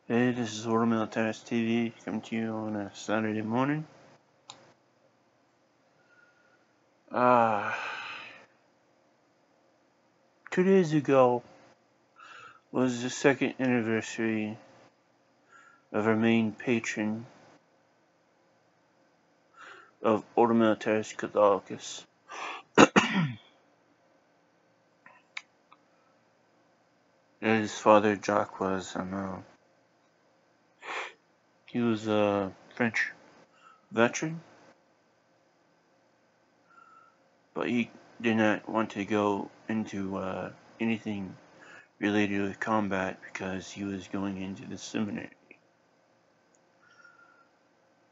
Hey, this is Order Militaris TV, coming to you on a Saturday morning. 2 days ago was the second anniversary of our main patron of Order Militaris Catholicus. His father, Jacques, was, he was a French veteran, but he did not want to go into anything related with combat because he was going into the seminary.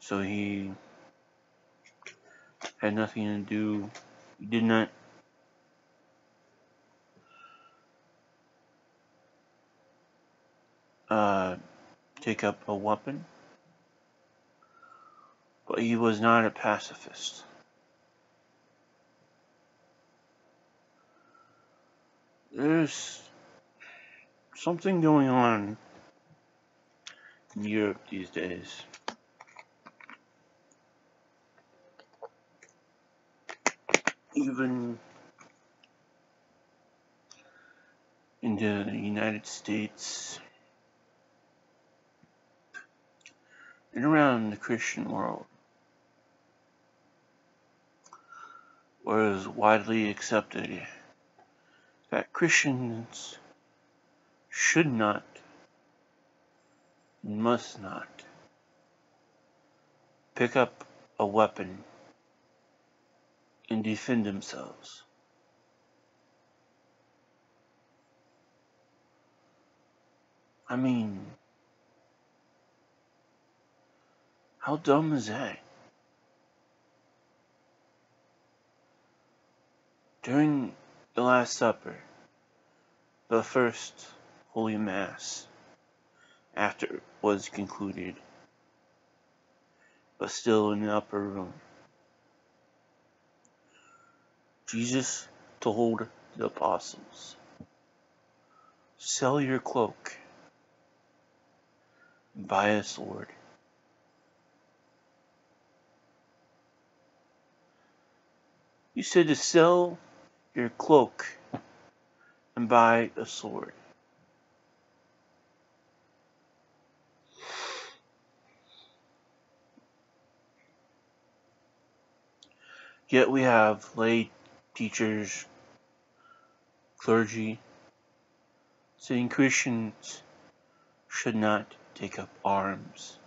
So he had nothing to do, he did not take up a weapon, but he was not a pacifist. There's something going on in Europe these days. Even in the United States and around the Christian world, where it is widely accepted that Christians should not, must not, pick up a weapon and defend themselves. I mean, how dumb is that? During the Last Supper, the first Holy Mass, after it was concluded, but still in the upper room, Jesus told the apostles, "Sell your cloak and buy a sword." He said to sell your cloak and buy a sword. Yet we have lay teachers, clergy, saying Christians should not take up arms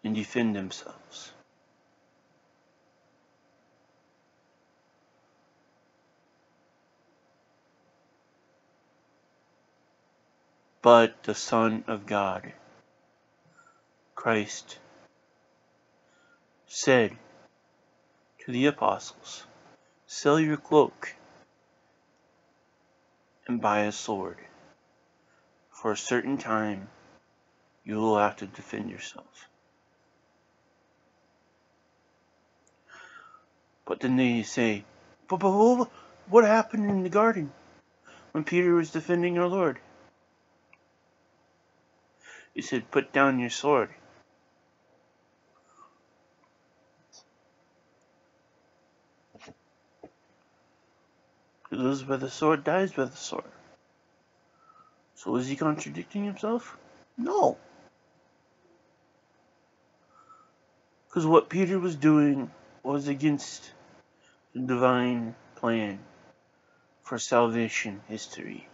and defend themselves. But the Son of God, Christ, said to the apostles, "Sell your cloak and buy a sword. For a certain time, you will have to defend yourself." But then they say, but what happened in the garden when Peter was defending our Lord? He said, "Put down your sword." Who lives by the sword dies by the sword. So is he contradicting himself? No. Because what Peter was doing was against the divine plan for salvation history.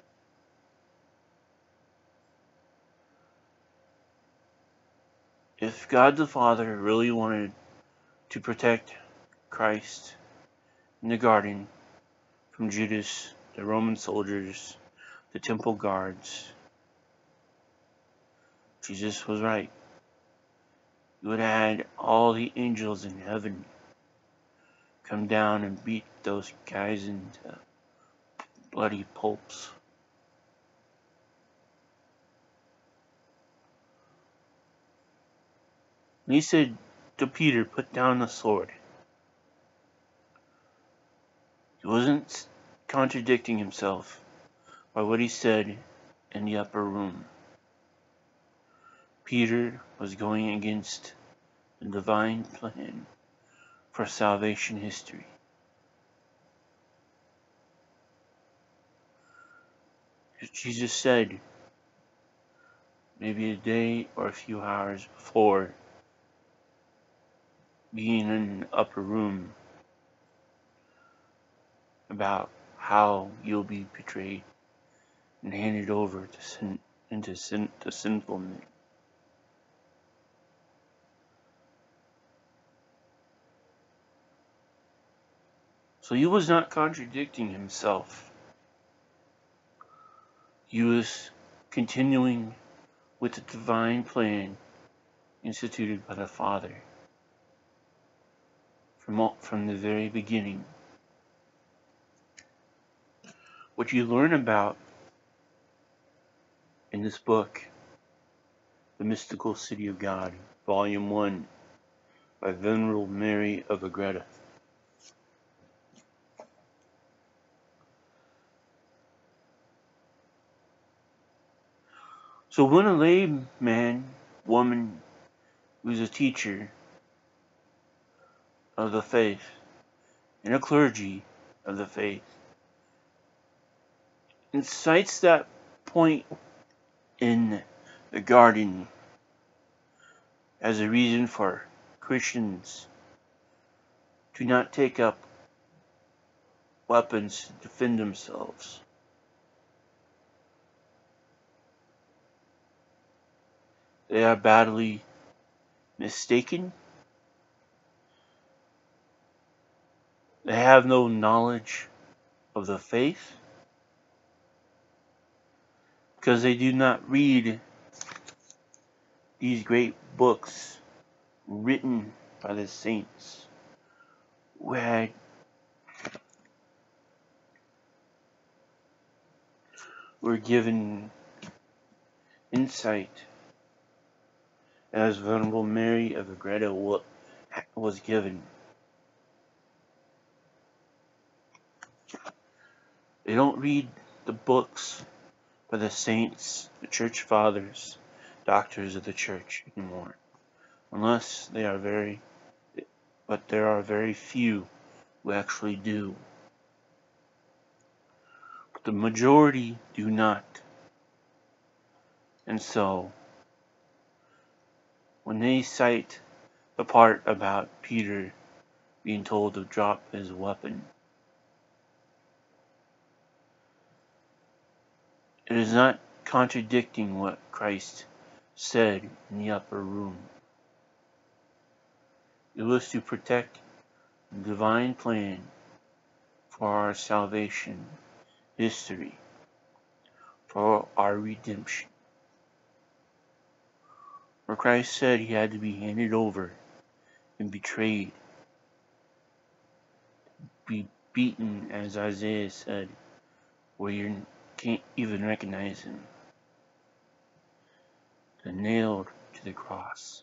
If God the Father really wanted to protect Christ in the garden from Judas, the Roman soldiers, the temple guards, Jesus was right. He would have had all the angels in heaven come down and beat those guys into bloody pulps. And he said to Peter, "Put down the sword." He wasn't contradicting himself by what he said in the upper room. Peter was going against the divine plan for salvation history. Jesus said, maybe a day or a few hours before being in an upper room, about how you'll be betrayed and handed over to sinful men. So he was not contradicting himself. He was continuing with the divine plan instituted by the Father from the very beginning. What you learn about in this book, The Mystical City of God, Volume 1, by Venerable Mary of Agreda. So when a layman, woman, who's a teacher of the faith, and a clergy of the faith, incites that point in the garden as a reason for Christians to not take up weapons to defend themselves, they are badly mistaken. They have no knowledge of the faith because they do not read these great books written by the saints who were given insight as Venerable Mary of Agreda was given. They don't read the books by the saints, the church fathers, doctors of the church anymore, unless they are but there are very few who actually do. But the majority do not. And so, when they cite the part about Peter being told to drop his weapon, it is not contradicting what Christ said in the upper room. It was to protect the divine plan for our salvation history, for our redemption. Where Christ said he had to be handed over and betrayed, be beaten, as Isaiah said, where you can't even recognize him, and nailed to the cross,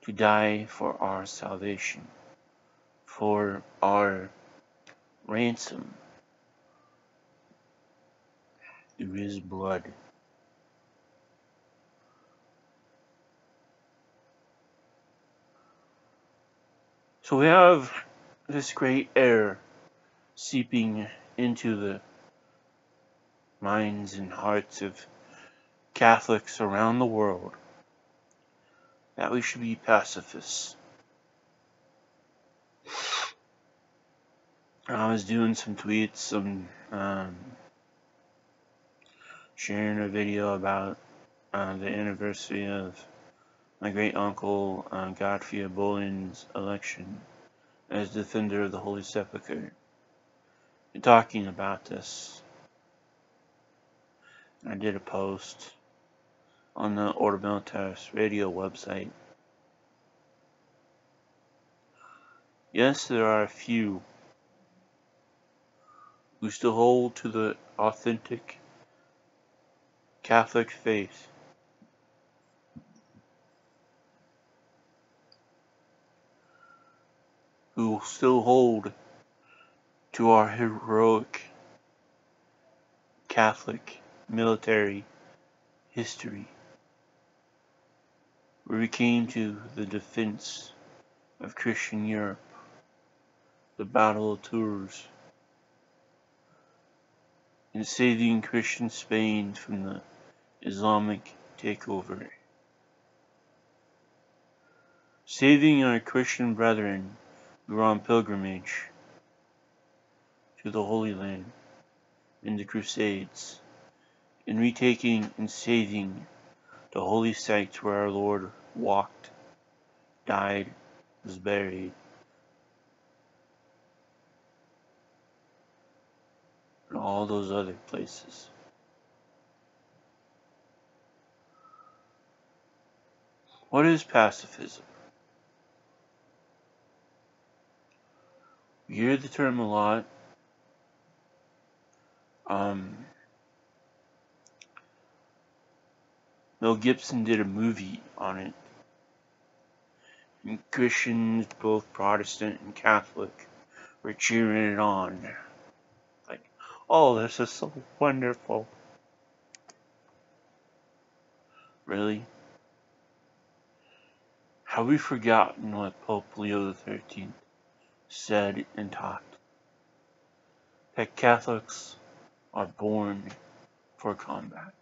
to die for our salvation, for our ransom through his blood. So we have this great error seeping into the minds and hearts of Catholics around the world, that we should be pacifists. I was doing some tweets, sharing a video about the anniversary of my great uncle Godfrey Bolin's election as defender of the Holy Sepulchre, and talking about this. I did a post on the Order Militaris radio website. Yes, there are a few who still hold to the authentic Catholic faith, who still hold to our heroic Catholic military history. where we came to the defense of Christian Europe, the Battle of Tours, and saving Christian Spain from the Islamic takeover. Saving our Christian brethren who were on pilgrimage to the Holy Land in the Crusades, and retaking and saving the holy sites where our Lord walked, died, was buried, and all those other places. What is pacifism? We hear the term a lot. Mel Gibson did a movie on it. And Christians, both Protestant and Catholic, were cheering it on. Like, oh, this is so wonderful. Really? Have we forgotten what Pope Leo XIII said and taught? That Catholics are born for combat.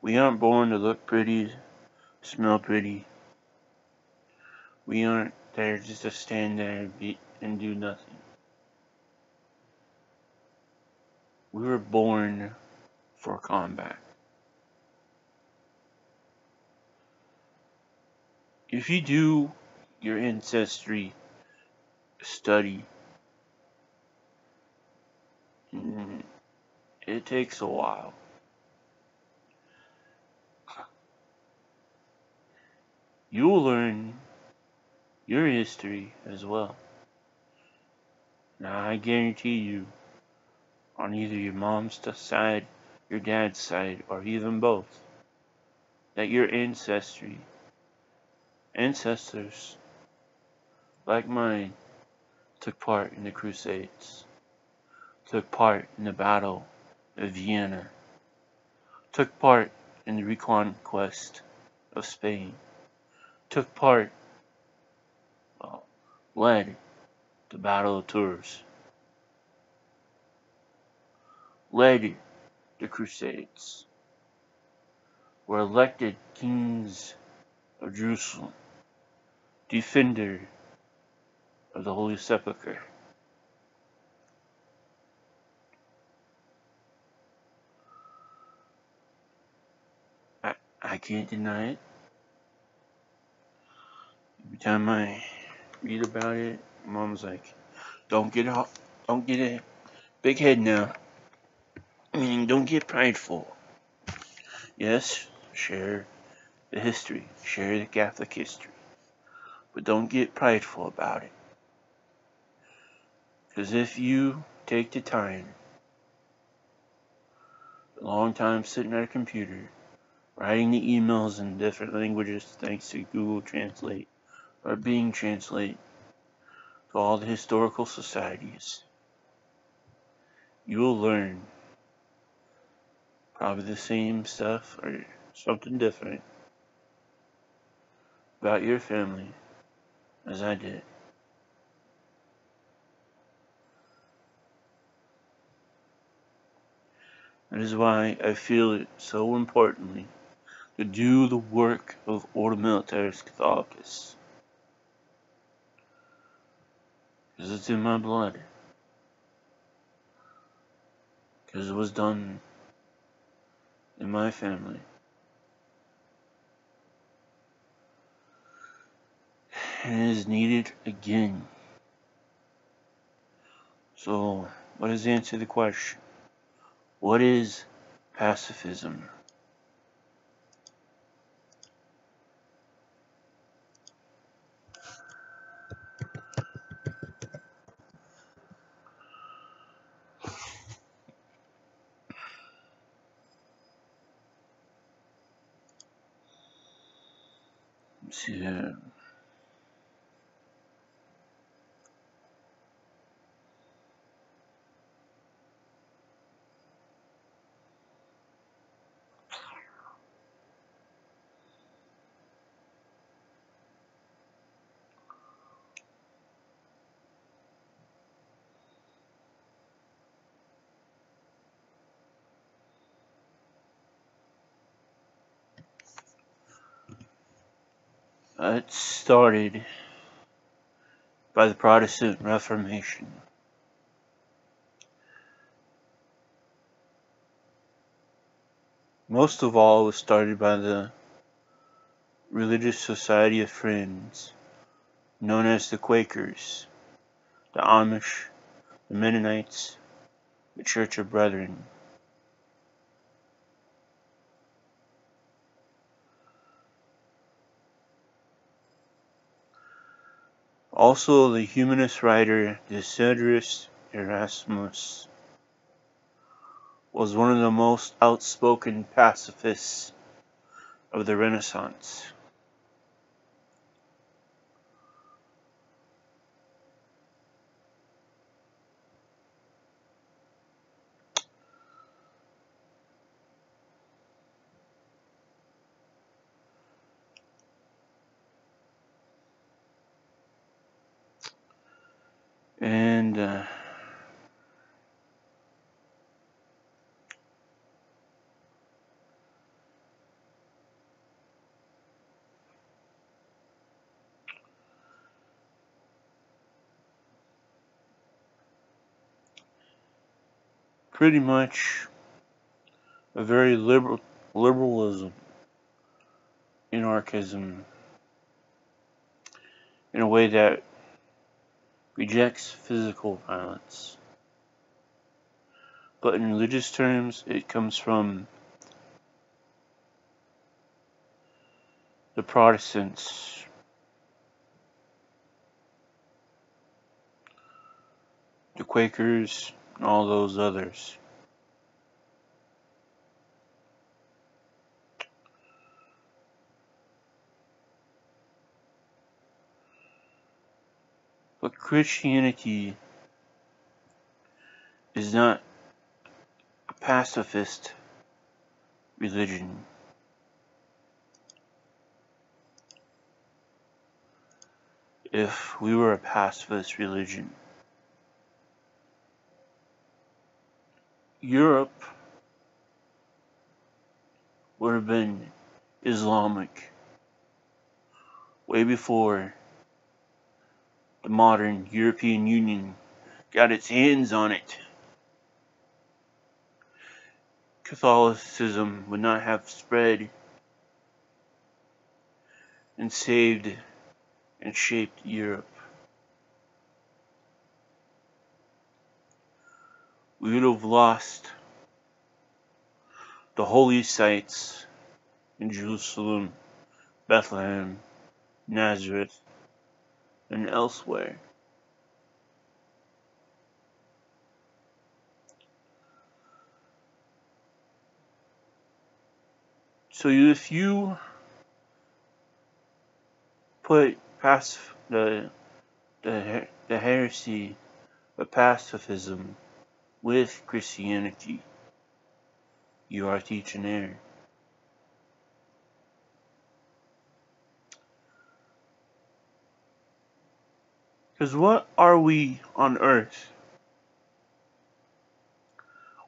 We aren't born to look pretty, smell pretty. We aren't there just to stand there and do nothing. We were born for combat. If you do your ancestry study, it takes a while. You will learn your history as well. Now, I guarantee you, on either your mom's side, your dad's side, or even both, that your ancestors, like mine, took part in the Crusades, took part in the Battle of Vienna, took part in the reconquest of Spain, took part, led the Battle of Tours, led the Crusades, were elected kings of Jerusalem, defender of the Holy Sepulchre. I can't deny it. Every time I read about it, Mom's like, don't get a big head now. Meaning, don't get prideful. Yes, share the history, share the Catholic history, but don't get prideful about it. Because if you take the time, a long time sitting at a computer, writing the emails in different languages thanks to Google Translate, or Bing Translate, to all the historical societies, you will learn probably the same stuff or something different about your family as I did. That is why I feel it so importantly to do the work of Ordo Militaris Catholicus. Because it's in my blood. Because it was done in my family. And it is needed again. So, let us answer the question. What is pacifism? Let's see here. It started by the Protestant Reformation. Most of all, it was started by the Religious Society of Friends, known as the Quakers, the Amish, the Mennonites, the Church of Brethren. Also, the humanist writer Desiderius Erasmus was one of the most outspoken pacifists of the Renaissance. And pretty much a very liberalism, anarchism, in a way that rejects physical violence. But in religious terms, it comes from the Protestants, the Quakers, and all those others. But Christianity is not a pacifist religion. If we were a pacifist religion, Europe would have been Islamic way before the modern European Union got its hands on it. Catholicism would not have spread and saved and shaped Europe. We would have lost the holy sites in Jerusalem, Bethlehem, Nazareth, and elsewhere. So if you put the heresy of pacifism with Christianity, you are teaching error. Because what are we on earth?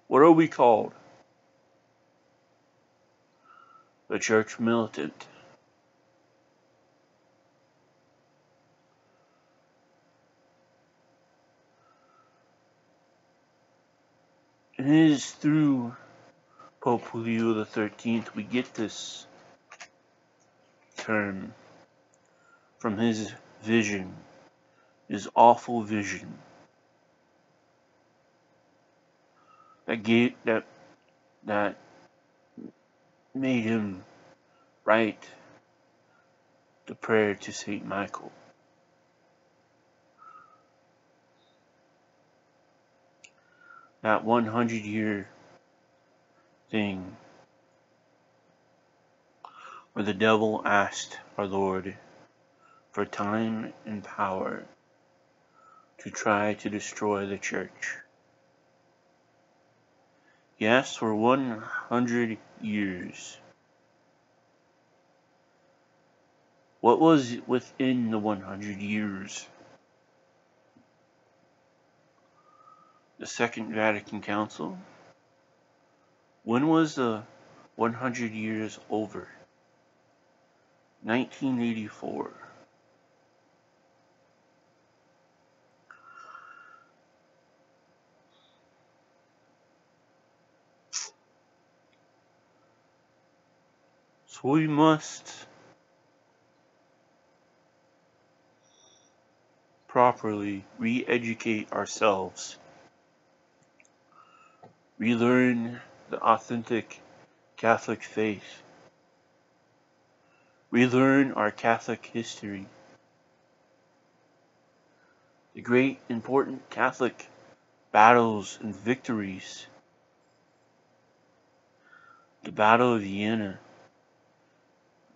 What are we called? The church militant. And it is through Pope Leo XIII we get this term from his vision, his awful vision that made him write the prayer to Saint Michael. That 100-year thing where the devil asked our Lord for time and power to try to destroy the church. He asked for 100 years. What was within the 100 years? The Second Vatican Council? When was the 100 years over? 1984. So we must properly re-educate ourselves, relearn the authentic Catholic faith, relearn our Catholic history, the great important Catholic battles and victories, the Battle of Vienna,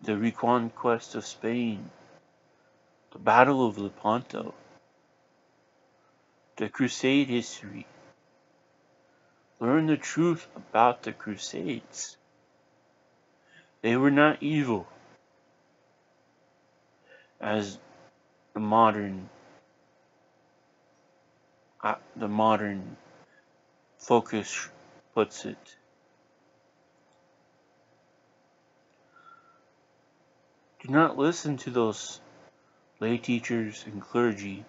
the reconquest of Spain, the Battle of Lepanto, the Crusade history. Learn the truth about the Crusades. They were not evil, as the modern focus puts it. Do not listen to those lay teachers and clergy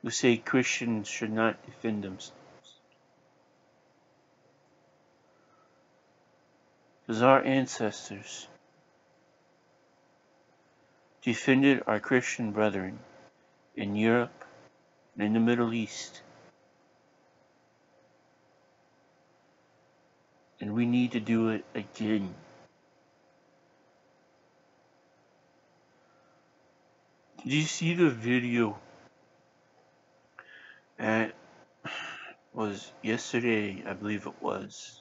who say Christians should not defend themselves. Because our ancestors defended our Christian brethren in Europe and in the Middle East. And we need to do it again. Did you see the video that was yesterday, I believe it was?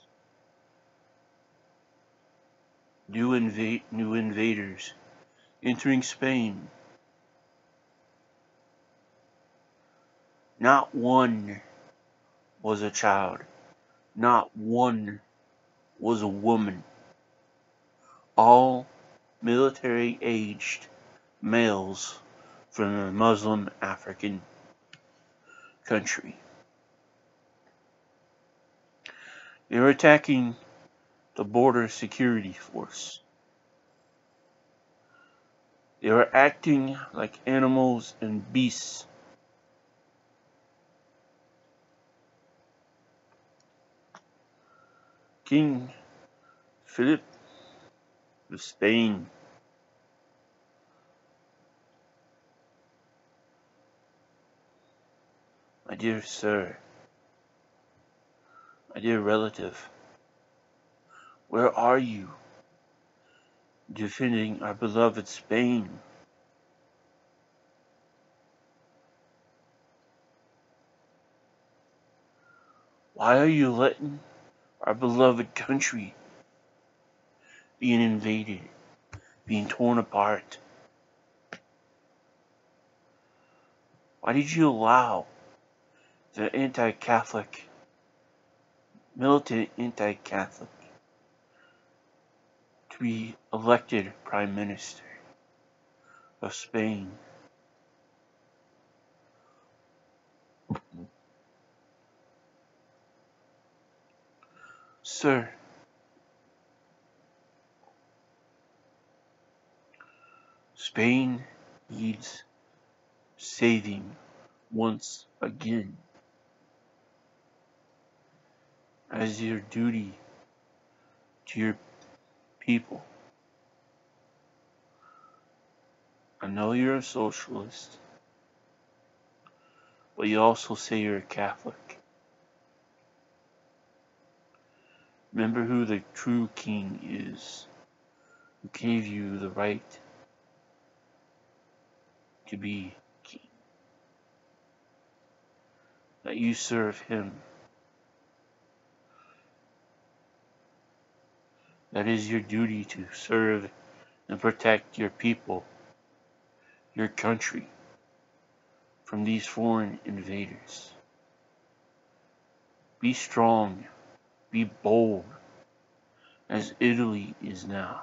New invaders entering Spain. Not one was a child. Not one was a woman. All military-aged males from a Muslim African country. They were attacking the border security force. They were acting like animals and beasts. King Philip of Spain my dear sir, my dear relative, where are you defending our beloved Spain? Why are you letting our beloved country being invaded, being torn apart? Why did you allow the anti-Catholic, militant anti-Catholic, to be elected Prime Minister of Spain? Sir, Spain needs saving once again. As your duty to your people. I know you're a socialist, but you also say you're a Catholic. Remember who the true king is, who gave you the right to be king. That you serve him. That is your duty, to serve and protect your people, your country, from these foreign invaders. Be strong, be bold, as Italy is now.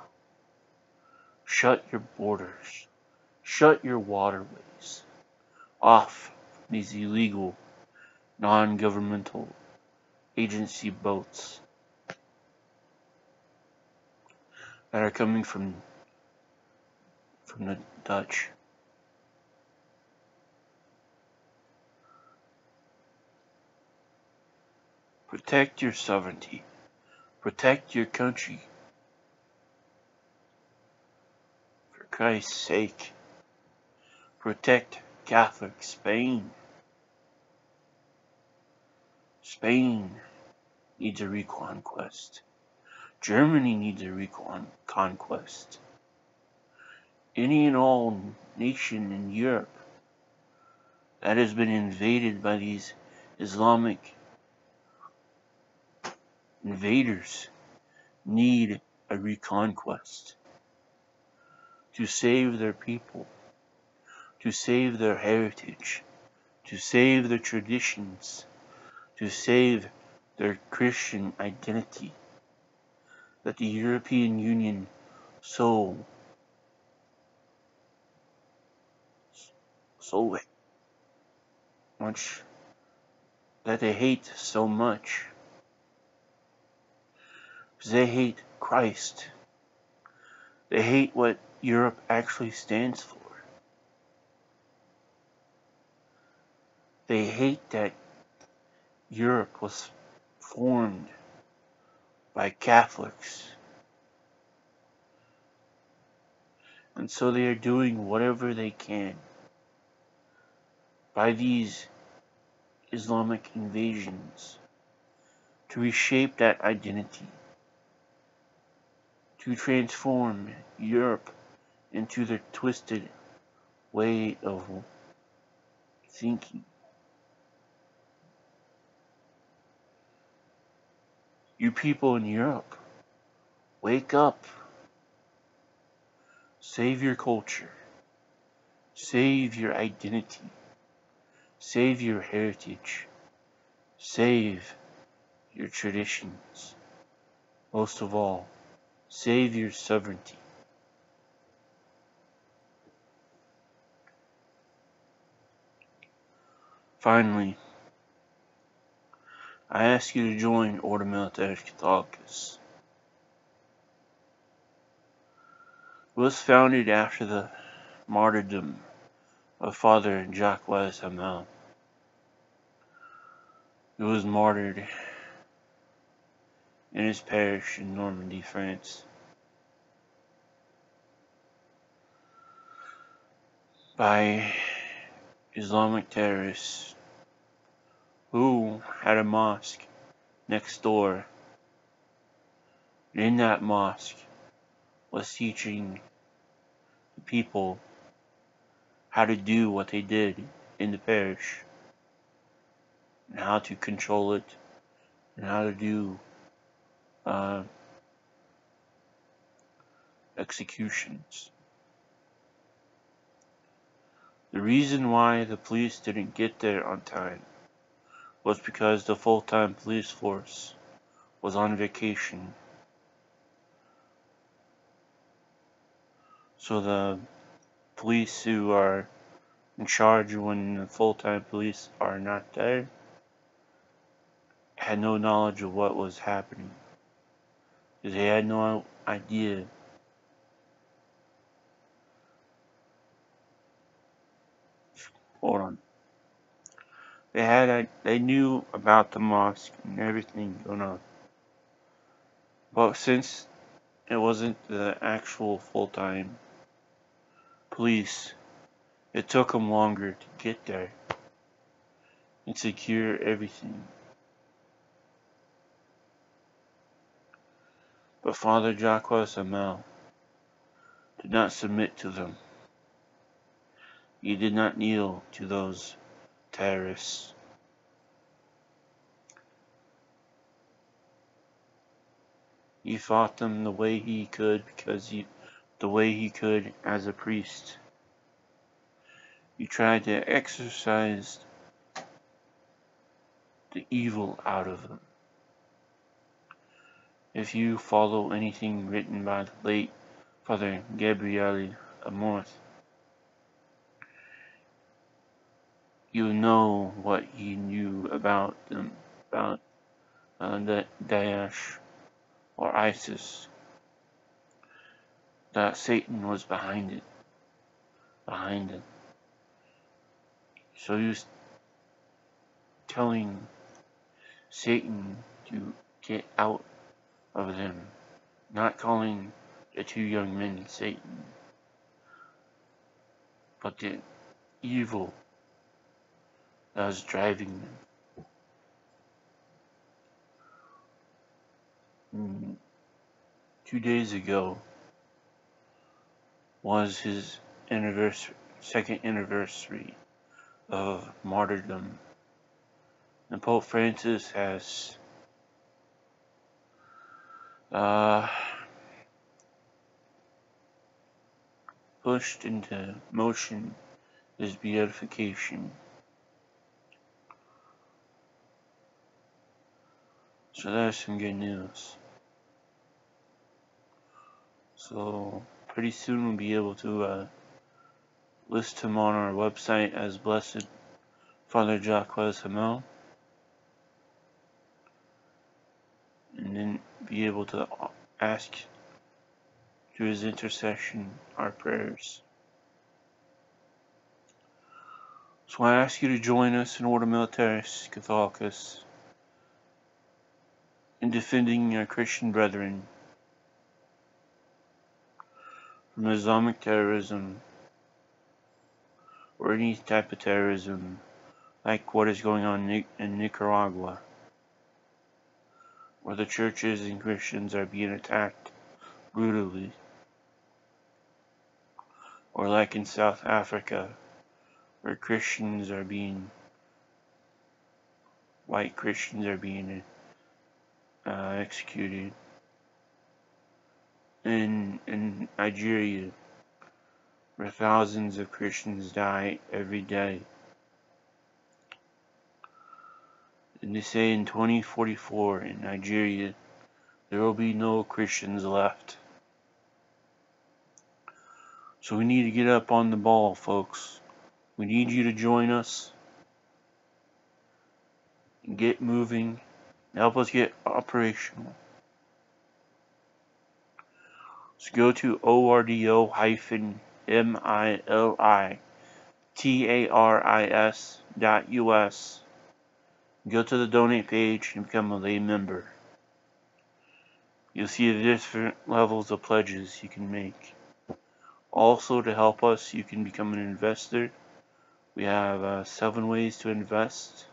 Shut your borders, shut your waterways off from these illegal, non-governmental agency boats. that are coming from the Dutch. Protect your sovereignty. Protect your country. For Christ's sake. Protect Catholic Spain. Spain needs a reconquest. Germany needs a reconquest. Any and all nation in Europe that has been invaded by these Islamic invaders need a reconquest to save their people, to save their heritage, to save their traditions, to save their Christian identity that the European Union so much, that they hate so much. Because they hate Christ. They hate what Europe actually stands for. They hate that Europe was formed by Catholics. And so they are doing whatever they can by these Islamic invasions to reshape that identity, to transform Europe into their twisted way of thinking. You people in Europe, wake up. Save your culture. Save your identity. Save your heritage. Save your traditions. Most of all, save your sovereignty. Finally, I ask you to join Order Militaris Catholicus. It was founded after the martyrdom of Father Jacques Hamel. He was martyred in his parish in Normandy, France, by Islamic terrorists who had a mosque next door. And in that mosque was teaching the people how to do what they did in the parish, and how to control it, and how to do executions. The reason why the police didn't get there on time was because the full-time police force was on vacation. So the police who are in charge when the full-time police are not there had no knowledge of what was happening. Because they had no idea hold on. They knew about the mosque and everything going on. But since it wasn't the actual full-time police, it took them longer to get there and secure everything. But Father Jacques Hamel did not submit to them. He did not kneel to those terrorists. He fought them the way he could the way he could as a priest. He tried to exorcise the evil out of them. If you follow anything written by the late Father Gabriele Amorth, you know what he knew about them, about the Daesh or ISIS. that Satan was behind it. So he was telling Satan to get out of them, not calling the two young men Satan, but the evil that was driving them. 2 days ago was his second anniversary of martyrdom. And Pope Francis has pushed into motion his beatification. So that's some good news. So pretty soon we'll be able to list him on our website as Blessed Father Jacques Hamel, and then be able to ask through his intercession our prayers. So I ask you to join us in Order Militaris Catholicus in defending our Christian brethren from Islamic terrorism or any type of terrorism like what is going on in Nicaragua, where the churches and Christians are being attacked brutally, or like in South Africa, where white Christians are being executed, in Nigeria, where thousands of Christians die every day. And they say in 2044 in Nigeria, there will be no Christians left. So we need to get up on the ball, folks. We need you to join us and get moving. Help us get operational. So go to ordo-militaris.us. Go to the donate page and become a lay member. You'll see the different levels of pledges you can make. Also, to help us, you can become an investor. We have 7 ways to invest.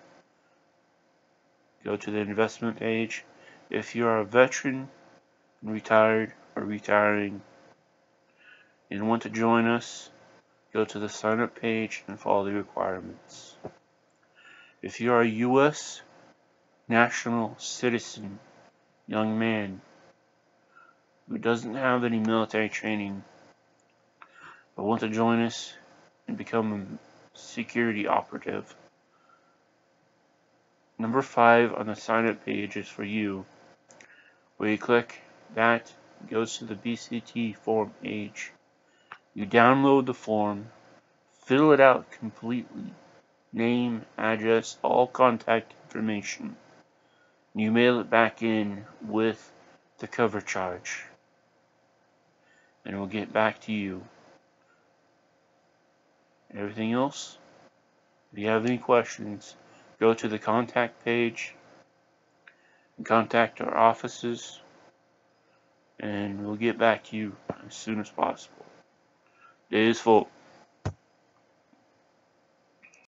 Go to the investment page. If you are a veteran, retired, or retiring, and want to join us, go to the sign up page and follow the requirements. If you are a U.S. national citizen, young man, who doesn't have any military training, but want to join us and become a security operative, number 5 on the sign up page is for you, where you click that, it goes to the BCT form page. You download the form, fill it out completely, name, address, all contact information. You mail it back in with the cover charge, and we'll get back to you. Everything else, if you have any questions, go to the contact page and contact our offices, and we'll get back to you as soon as possible. Day is full.